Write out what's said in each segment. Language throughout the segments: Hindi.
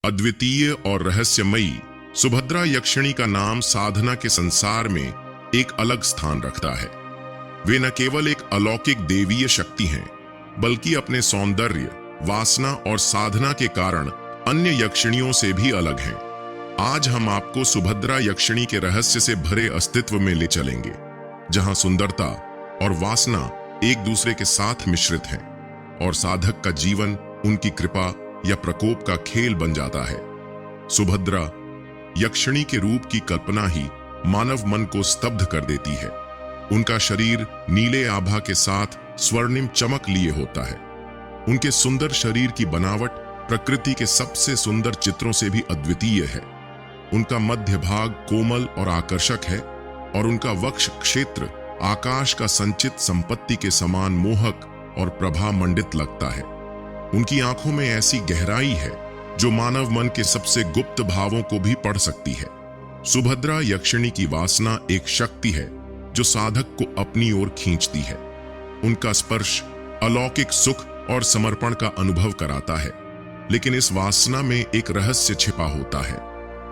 अद्वितीय और रहस्यमयी सुभद्रा यक्षिणी का नाम साधना के संसार में एक अलग स्थान रखता है। वे न केवल एक अलौकिक देवीय शक्ति हैं, बल्कि अपने सौंदर्य, वासना और साधना के कारण अन्य यक्षिणियों से भी अलग हैं। आज हम आपको सुभद्रा यक्षिणी के रहस्य से भरे अस्तित्व में ले चलेंगे, जहां सुंदरता और वासना एक दूसरे के साथ मिश्रित हैं और साधक का जीवन उनकी कृपा या प्रकोप का खेल बन जाता है। सुभद्रा यक्षिणी के रूप की कल्पना ही मानव मन को स्तब्ध कर देती है। उनका शरीर नीले आभा के साथ स्वर्णिम चमक लिए होता है। उनके सुंदर शरीर की बनावट प्रकृति के सबसे सुंदर चित्रों से भी अद्वितीय है। उनका मध्य भाग कोमल और आकर्षक है और उनका वक्ष क्षेत्र आकाश का संचित संपत्ति के समान मोहक और प्रभामंडित लगता है। उनकी आंखों में ऐसी गहराई है जो मानव मन के सबसे गुप्त भावों को भी पढ़ सकती है। सुभद्रा यक्षिणी की वासना एक शक्ति है जो साधक को अपनी ओर खींचती है। उनका स्पर्श अलौकिक सुख और समर्पण का अनुभव कराता है, लेकिन इस वासना में एक रहस्य छिपा होता है।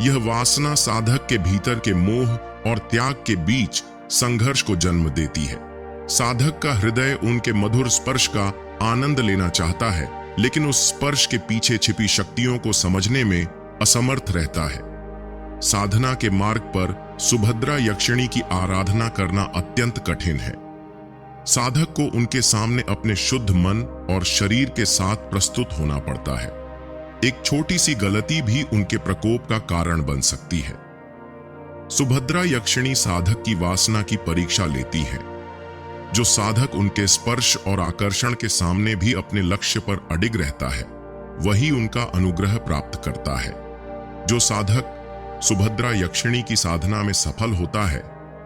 यह वासना साधक के भीतर के मोह और त्याग के बीच संघर्ष को जन्म देती है। साधक का हृदय उनके मधुर स्पर्श का आनंद लेना चाहता है, लेकिन उस स्पर्श के पीछे छिपी शक्तियों को समझने में असमर्थ रहता है। साधना के मार्ग पर सुभद्रा यक्षिणी की आराधना करना अत्यंत कठिन है। साधक को उनके सामने अपने शुद्ध मन और शरीर के साथ प्रस्तुत होना पड़ता है। एक छोटी सी गलती भी उनके प्रकोप का कारण बन सकती है। सुभद्रा यक्षिणी साधक की वासना की परीक्षा लेती है। जो साधक उनके स्पर्श और आकर्षण के सामने भी अपने लक्ष्य पर अडिग रहता है, वही उनका अनुग्रह प्राप्त करता है। जो साधक सुभद्रा यक्षिणी की साधना में सफल होता है,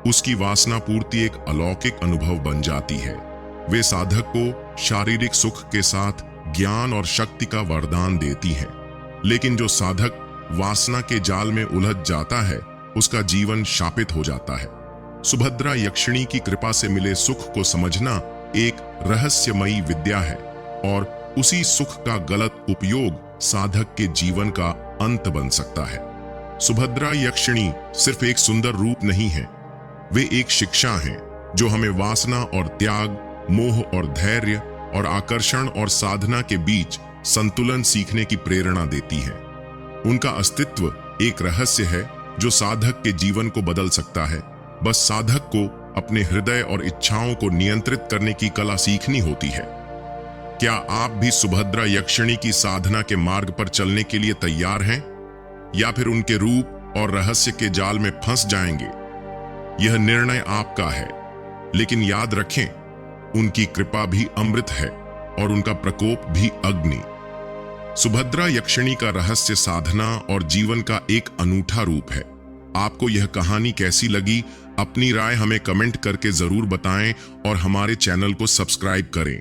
उसकी वासना पूर्ति एक अलौकिक अनुभव बन जाती है। वे साधक को शारीरिक सुख के साथ ज्ञान और शक्ति का वरदान देती है, लेकिन जो साधक वासना के जाल में उलझ जाता है, उसका जीवन शापित हो जाता है। सुभद्रा यक्षिणी की कृपा से मिले सुख को समझना एक रहस्यमयी विद्या है और उसी सुख का गलत उपयोग साधक के जीवन का अंत बन सकता है। सुभद्रा यक्षिणी सिर्फ एक सुंदर रूप नहीं है, वे एक शिक्षा हैं जो हमें वासना और त्याग, मोह और धैर्य और आकर्षण और साधना के बीच संतुलन सीखने की प्रेरणा देती है। उनका अस्तित्व एक रहस्य है जो साधक के जीवन को बदल सकता है। बस साधक को अपने हृदय और इच्छाओं को नियंत्रित करने की कला सीखनी होती है। क्या आप भी सुभद्रा यक्षिणी की साधना के मार्ग पर चलने के लिए तैयार हैं, या फिर उनके रूप और रहस्य के जाल में फंस जाएंगे? यह निर्णय आपका है, लेकिन याद रखें, उनकी कृपा भी अमृत है और उनका प्रकोप भी अग्नि। सुभद्रा यक्षिणी का रहस्य साधना और जीवन का एक अनूठा रूप है। आपको यह कहानी कैसी लगी? अपनी राय हमें कमेंट करके जरूर बताएं और हमारे चैनल को सब्सक्राइब करें।